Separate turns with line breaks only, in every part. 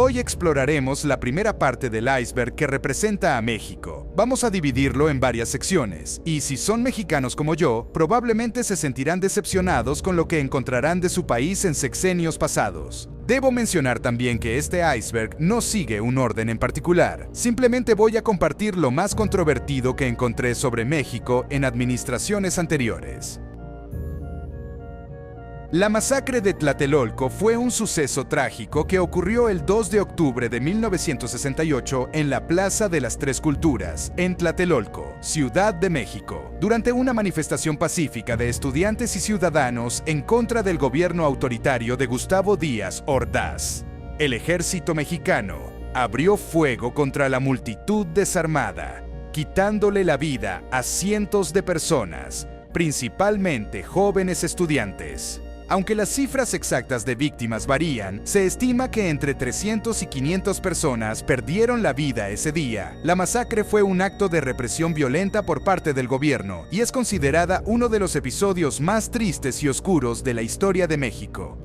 Hoy exploraremos la primera parte del iceberg que representa a México. Vamos a dividirlo en varias secciones, y si son mexicanos como yo, probablemente se sentirán decepcionados con lo que encontrarán de su país en sexenios pasados. Debo mencionar también que este iceberg no sigue un orden en particular. Simplemente voy a compartir lo más controvertido que encontré sobre México en administraciones anteriores. La masacre de Tlatelolco fue un suceso trágico que ocurrió el 2 de octubre de 1968 en la Plaza de las Tres Culturas, en Tlatelolco, Ciudad de México, durante una manifestación pacífica de estudiantes y ciudadanos en contra del gobierno autoritario de Gustavo Díaz Ordaz. El ejército mexicano abrió fuego contra la multitud desarmada, quitándole la vida a cientos de personas, principalmente jóvenes estudiantes. Aunque las cifras exactas de víctimas varían, se estima que entre 300 y 500 personas perdieron la vida ese día. La masacre fue un acto de represión violenta por parte del gobierno y es considerada uno de los episodios más tristes y oscuros de la historia de México.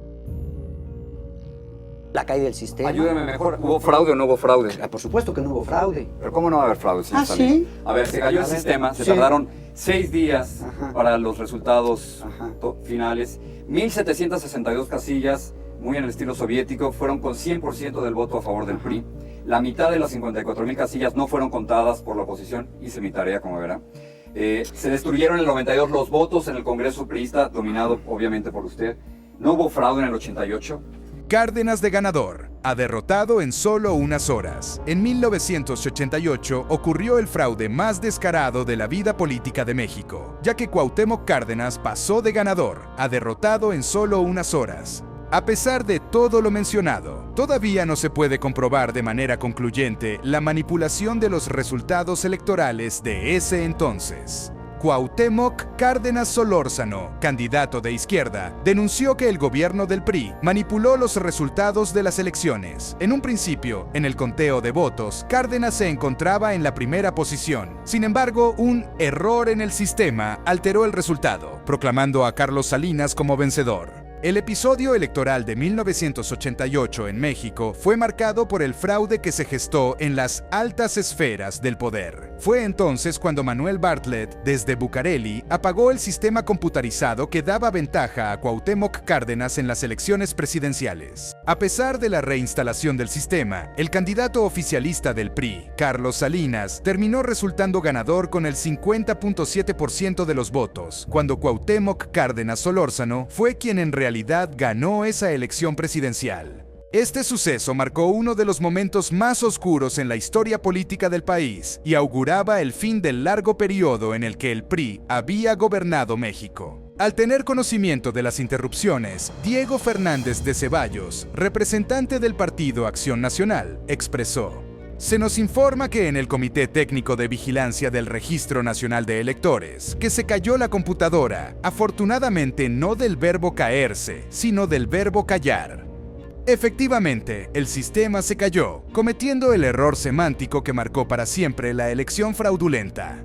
La caída del sistema.
Ayúdame mejor, ¿hubo fraude o no hubo fraude?
Por supuesto que no hubo fraude.
Pero ¿cómo no va a haber fraude, señor Salinas?
¿Sí?
A ver, se cayó el sistema, se tardaron 6 días para los resultados finales. 1,762 casillas, muy en el estilo soviético, fueron con 100% del voto a favor del PRI. La mitad de las 54,000 casillas no fueron contadas por la oposición, hice mi tarea, como verá. Se destruyeron en el 92 los votos en el Congreso priista, dominado obviamente por usted. No hubo fraude en el 88.
Cárdenas de ganador, ha derrotado en solo unas horas. En 1988 ocurrió el fraude más descarado de la vida política de México, ya que Cuauhtémoc Cárdenas pasó de ganador a derrotado en solo unas horas. A pesar de todo lo mencionado, todavía no se puede comprobar de manera concluyente la manipulación de los resultados electorales de ese entonces. Cuauhtémoc Cárdenas Solórzano, candidato de izquierda, denunció que el gobierno del PRI manipuló los resultados de las elecciones. En un principio, en el conteo de votos, Cárdenas se encontraba en la primera posición. Sin embargo, un error en el sistema alteró el resultado, proclamando a Carlos Salinas como vencedor. El episodio electoral de 1988 en México fue marcado por el fraude que se gestó en las altas esferas del poder. Fue entonces cuando Manuel Bartlett, desde Bucareli, apagó el sistema computarizado que daba ventaja a Cuauhtémoc Cárdenas en las elecciones presidenciales. A pesar de la reinstalación del sistema, el candidato oficialista del PRI, Carlos Salinas, terminó resultando ganador con el 50.7% de los votos, cuando Cuauhtémoc Cárdenas Solórzano fue quien en realidad ganó esa elección presidencial. Este suceso marcó uno de los momentos más oscuros en la historia política del país y auguraba el fin del largo periodo en el que el PRI había gobernado México. Al tener conocimiento de las interrupciones, Diego Fernández de Ceballos, representante del Partido Acción Nacional, expresó: "Se nos informa que en el Comité Técnico de Vigilancia del Registro Nacional de Electores, que se cayó la computadora, afortunadamente no del verbo caerse, sino del verbo callar". Efectivamente, el sistema se cayó, cometiendo el error semántico que marcó para siempre la elección fraudulenta.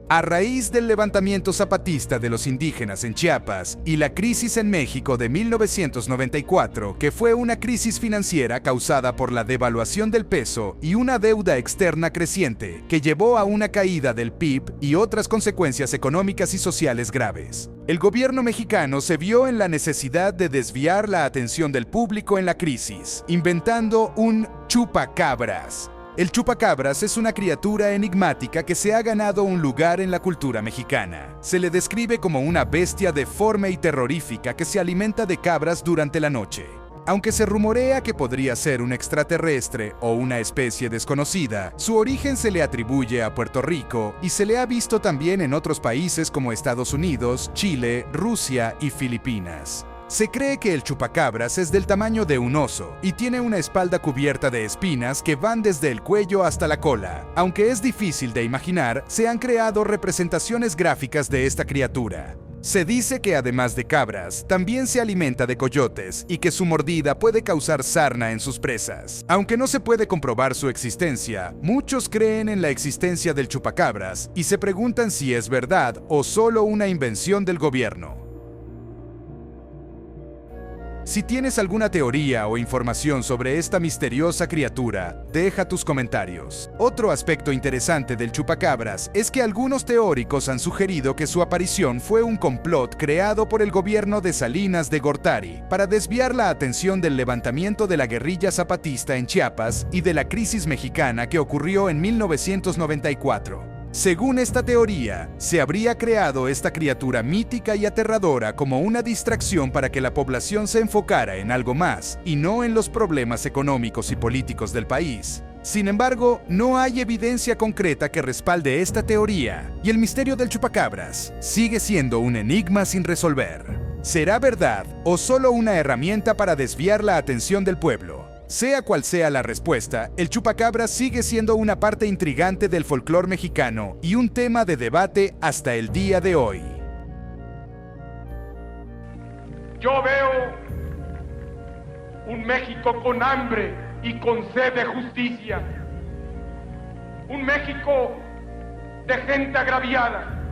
A raíz del levantamiento zapatista de los indígenas en Chiapas y la crisis en México de 1994, que fue una crisis financiera causada por la devaluación del peso y una deuda externa creciente que llevó a una caída del PIB y otras consecuencias económicas y sociales graves, el gobierno mexicano se vio en la necesidad de desviar la atención del público en la crisis, inventando un chupacabras. El chupacabras es una criatura enigmática que se ha ganado un lugar en la cultura mexicana. Se le describe como una bestia deforme y terrorífica que se alimenta de cabras durante la noche. Aunque se rumorea que podría ser un extraterrestre o una especie desconocida, su origen se le atribuye a Puerto Rico y se le ha visto también en otros países como Estados Unidos, Chile, Rusia y Filipinas. Se cree que el chupacabras es del tamaño de un oso y tiene una espalda cubierta de espinas que van desde el cuello hasta la cola. Aunque es difícil de imaginar, se han creado representaciones gráficas de esta criatura. Se dice que además de cabras, también se alimenta de coyotes y que su mordida puede causar sarna en sus presas. Aunque no se puede comprobar su existencia, muchos creen en la existencia del chupacabras y se preguntan si es verdad o solo una invención del gobierno. Si tienes alguna teoría o información sobre esta misteriosa criatura, deja tus comentarios. Otro aspecto interesante del chupacabras es que algunos teóricos han sugerido que su aparición fue un complot creado por el gobierno de Salinas de Gortari para desviar la atención del levantamiento de la guerrilla zapatista en Chiapas y de la crisis mexicana que ocurrió en 1994. Según esta teoría, se habría creado esta criatura mítica y aterradora como una distracción para que la población se enfocara en algo más y no en los problemas económicos y políticos del país. Sin embargo, no hay evidencia concreta que respalde esta teoría, y el misterio del chupacabras sigue siendo un enigma sin resolver. ¿Será verdad o solo una herramienta para desviar la atención del pueblo? Sea cual sea la respuesta, el chupacabras sigue siendo una parte intrigante del folclore mexicano y un tema de debate hasta el día de hoy.
Yo veo un México con hambre y con sed de justicia. Un México de gente agraviada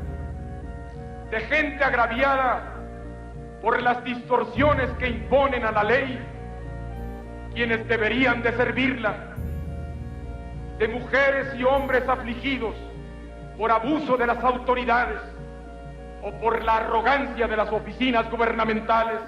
por las distorsiones que imponen a la ley quienes deberían de servirla, de mujeres y hombres afligidos por abuso de las autoridades o por la arrogancia de las oficinas gubernamentales.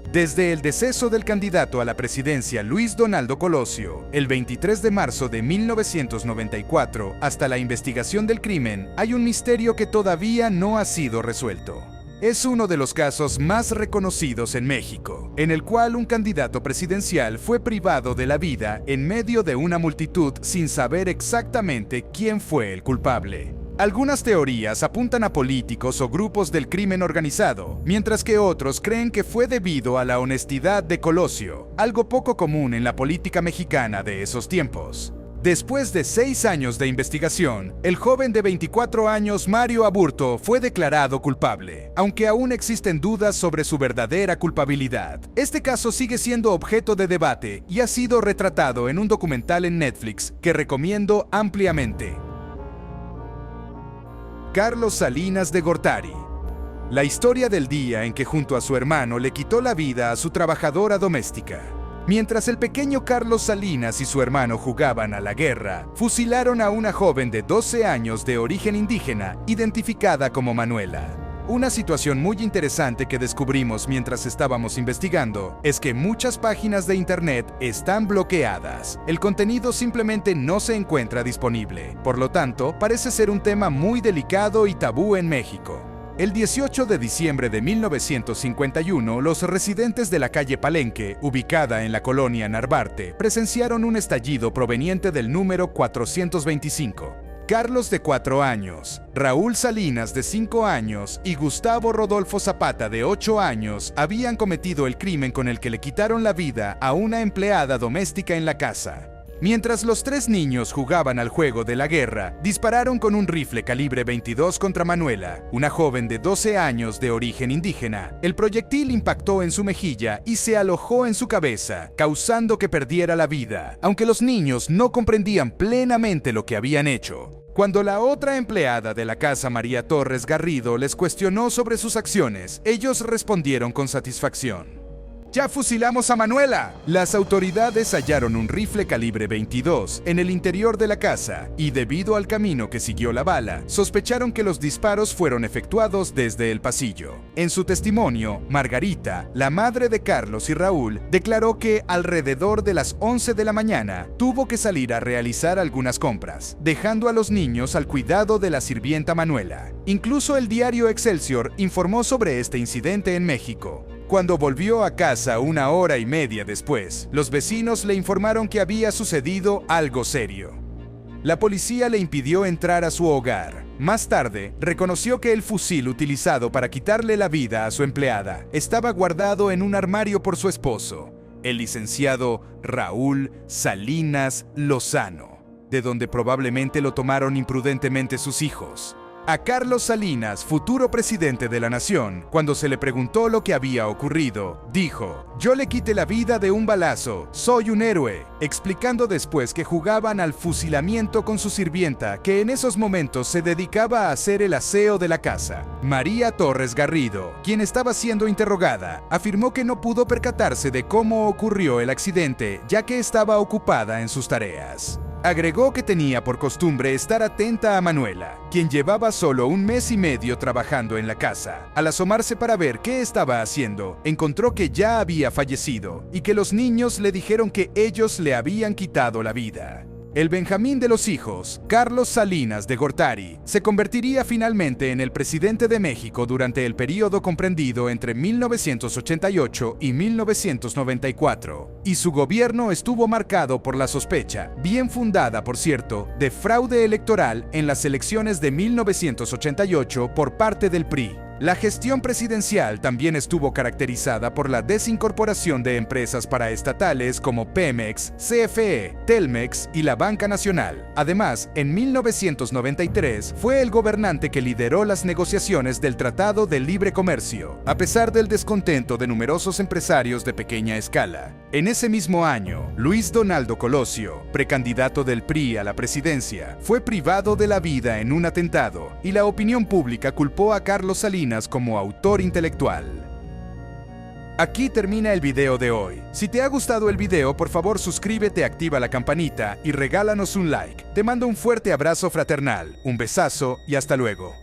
Desde el deceso del candidato a la presidencia Luis Donaldo Colosio, el 23 de marzo de 1994, hasta la investigación del crimen, hay un misterio que todavía no ha sido resuelto. Es uno de los casos más reconocidos en México, en el cual un candidato presidencial fue privado de la vida en medio de una multitud sin saber exactamente quién fue el culpable. Algunas teorías apuntan a políticos o grupos del crimen organizado, mientras que otros creen que fue debido a la honestidad de Colosio, algo poco común en la política mexicana de esos tiempos. Después de 6 años de investigación, el joven de 24 años Mario Aburto fue declarado culpable, aunque aún existen dudas sobre su verdadera culpabilidad. Este caso sigue siendo objeto de debate y ha sido retratado en un documental en Netflix que recomiendo ampliamente. Carlos Salinas de Gortari. La historia del día en que junto a su hermano le quitó la vida a su trabajadora doméstica. Mientras el pequeño Carlos Salinas y su hermano jugaban a la guerra, fusilaron a una joven de 12 años de origen indígena, identificada como Manuela. Una situación muy interesante que descubrimos mientras estábamos investigando es que muchas páginas de internet están bloqueadas. El contenido simplemente no se encuentra disponible. Por lo tanto, parece ser un tema muy delicado y tabú en México. El 18 de diciembre de 1951, los residentes de la calle Palenque, ubicada en la colonia Narvarte, presenciaron un estallido proveniente del número 425. Carlos, de 4 años, Raúl Salinas, de 5 años, y Gustavo Rodolfo Zapata, de 8 años, habían cometido el crimen con el que le quitaron la vida a una empleada doméstica en la casa. Mientras los 3 niños jugaban al juego de la guerra, dispararon con un rifle calibre 22 contra Manuela, una joven de 12 años de origen indígena. El proyectil impactó en su mejilla y se alojó en su cabeza, causando que perdiera la vida, aunque los niños no comprendían plenamente lo que habían hecho. Cuando la otra empleada de la casa, María Torres Garrido, les cuestionó sobre sus acciones, ellos respondieron con satisfacción: ¡Ya fusilamos a Manuela! Las autoridades hallaron un rifle calibre 22 en el interior de la casa y, debido al camino que siguió la bala, sospecharon que los disparos fueron efectuados desde el pasillo. En su testimonio, Margarita, la madre de Carlos y Raúl, declaró que alrededor de las 11 de la mañana tuvo que salir a realizar algunas compras, dejando a los niños al cuidado de la sirvienta Manuela. Incluso el diario Excelsior informó sobre este incidente en México. Cuando volvió a casa 1 hora y media después, los vecinos le informaron que había sucedido algo serio. La policía le impidió entrar a su hogar. Más tarde, reconoció que el fusil utilizado para quitarle la vida a su empleada estaba guardado en un armario por su esposo, el licenciado Raúl Salinas Lozano, de donde probablemente lo tomaron imprudentemente sus hijos. A Carlos Salinas, futuro presidente de la nación, cuando se le preguntó lo que había ocurrido, dijo: "Yo le quité la vida de un balazo, soy un héroe", explicando después que jugaban al fusilamiento con su sirvienta, que en esos momentos se dedicaba a hacer el aseo de la casa. María Torres Garrido, quien estaba siendo interrogada, afirmó que no pudo percatarse de cómo ocurrió el accidente, ya que estaba ocupada en sus tareas. Agregó que tenía por costumbre estar atenta a Manuela, quien llevaba solo 1 mes y medio trabajando en la casa. Al asomarse para ver qué estaba haciendo, encontró que ya había fallecido y que los niños le dijeron que ellos le habían quitado la vida. El Benjamín de los hijos, Carlos Salinas de Gortari, se convertiría finalmente en el presidente de México durante el período comprendido entre 1988 y 1994, y su gobierno estuvo marcado por la sospecha, bien fundada por cierto, de fraude electoral en las elecciones de 1988 por parte del PRI. La gestión presidencial también estuvo caracterizada por la desincorporación de empresas paraestatales como Pemex, CFE, Telmex y la Banca Nacional. Además, en 1993 fue el gobernante que lideró las negociaciones del Tratado de Libre Comercio, a pesar del descontento de numerosos empresarios de pequeña escala. En ese mismo año, Luis Donaldo Colosio, precandidato del PRI a la presidencia, fue privado de la vida en un atentado, y la opinión pública culpó a Carlos Salinas como autor intelectual. Aquí termina el video de hoy. Si te ha gustado el video, por favor suscríbete, activa la campanita y regálanos un like. Te mando un fuerte abrazo fraternal, un besazo y hasta luego.